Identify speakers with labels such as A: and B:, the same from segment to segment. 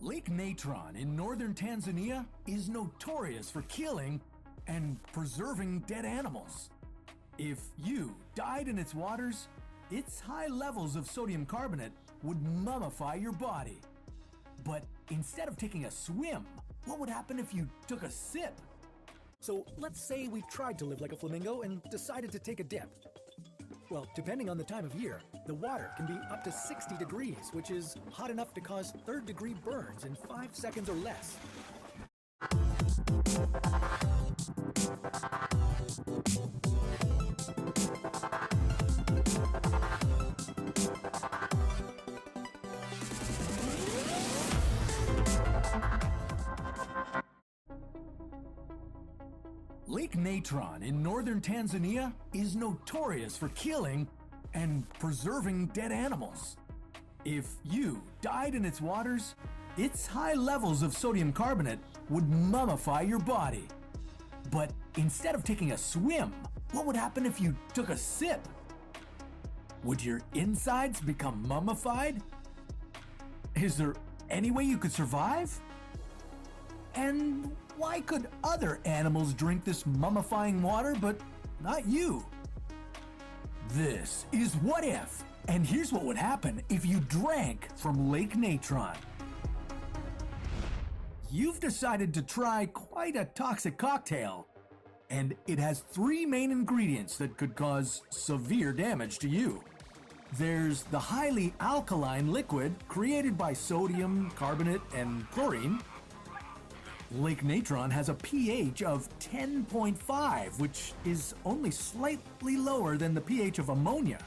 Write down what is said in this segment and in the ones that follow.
A: Lake Natron in northern Tanzania is notorious for killing and preserving dead animals. If you died in its waters, its high levels of sodium carbonate would mummify your body. But instead of taking a swim, what would happen if you took a sip?
B: So let's say we tried to live like a flamingo and decided to take a dip. Well, depending on the time of year, the water can be up to 60 degrees, which is hot enough to cause third-degree burns in 5 seconds or less.
A: Lake Natron in northern Tanzania is notorious for killing and preserving dead animals. If you died in its waters, its high levels of sodium carbonate would mummify your body. But instead of taking a swim, what would happen if you took a sip? Would your insides become mummified? Is there any way you could survive? And why could other animals drink this mummifying water, but not you? This is What If, and here's what would happen if you drank from Lake Natron. You've decided to try quite a toxic cocktail, and it has 3 main ingredients that could cause severe damage to you. There's the highly alkaline liquid created by sodium, carbonate, and chlorine. Lake Natron has a pH of 10.5, which is only slightly lower than the pH of ammonia.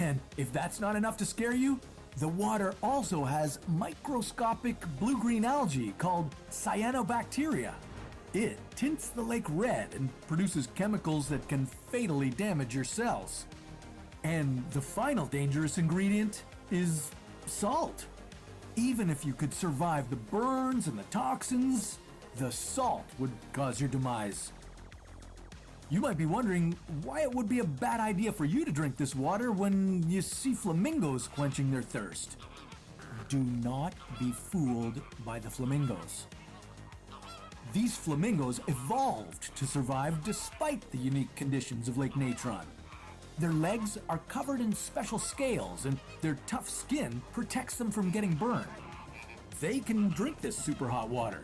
A: And if that's not enough to scare you, the water also has microscopic blue-green algae called cyanobacteria. It tints the lake red and produces chemicals that can fatally damage your cells. And the final dangerous ingredient is salt. Even if you could survive the burns and the toxins, the salt would cause your demise. You might be wondering why it would be a bad idea for you to drink this water when you see flamingos quenching their thirst. Do not be fooled by the flamingos. These flamingos evolved to survive despite the unique conditions of Lake Natron. Their legs are covered in special scales, and their tough skin protects them from getting burned. They can drink this super hot water.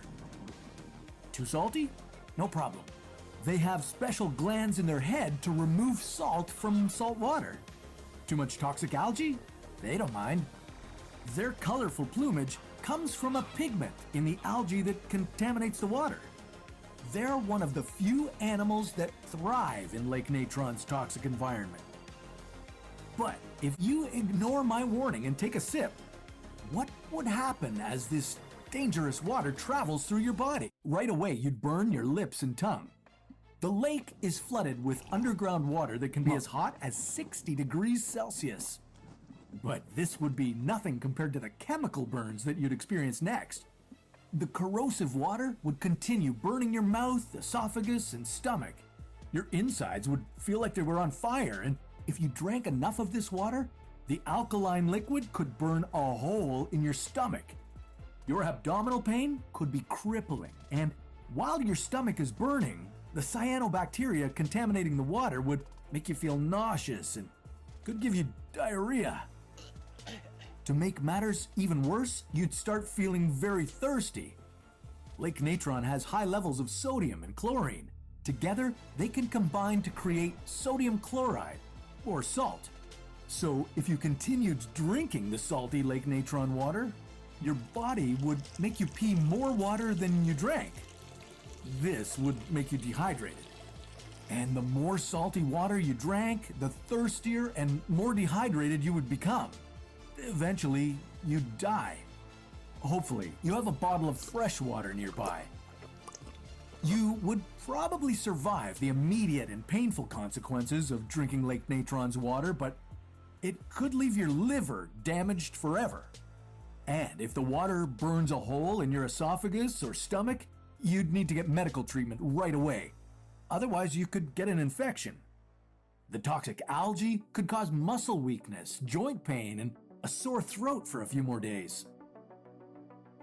A: Too salty? No problem. They have special glands in their head to remove salt from salt water. Too much toxic algae? They don't mind. Their colorful plumage comes from a pigment in the algae that contaminates the water. They're one of the few animals that thrive in Lake Natron's toxic environment. But if you ignore my warning and take a sip, what would happen as this dangerous water travels through your body? Right away, you'd burn your lips and tongue. The lake is flooded with underground water that can be as hot as 60 degrees Celsius. But this would be nothing compared to the chemical burns that you'd experience next. The corrosive water would continue burning your mouth, esophagus, and stomach. Your insides would feel like they were on fire, and if you drank enough of this water, the alkaline liquid could burn a hole in your stomach. Your abdominal pain could be crippling, and while your stomach is burning, the cyanobacteria contaminating the water would make you feel nauseous and could give you diarrhea. To make matters even worse, you'd start feeling very thirsty. Lake Natron has high levels of sodium and chlorine. Together, they can combine to create sodium chloride, or salt. So if you continued drinking the salty Lake Natron water, your body would make you pee more water than you drank. This would make you dehydrated. And the more salty water you drank, the thirstier and more dehydrated you would become. Eventually, you'd die. Hopefully, you have a bottle of fresh water nearby. You would probably survive the immediate and painful consequences of drinking Lake Natron's water, but it could leave your liver damaged forever. And if the water burns a hole in your esophagus or stomach, you'd need to get medical treatment right away. Otherwise, you could get an infection. The toxic algae could cause muscle weakness, joint pain, and a sore throat for a few more days.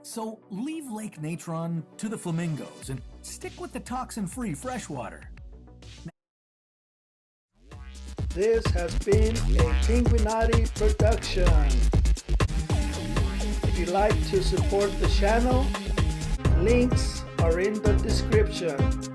A: So leave Lake Natron to the flamingos and stick with the toxin-free freshwater.
C: This has been a Pinguinati production. If you'd like to support the channel, links are in the description.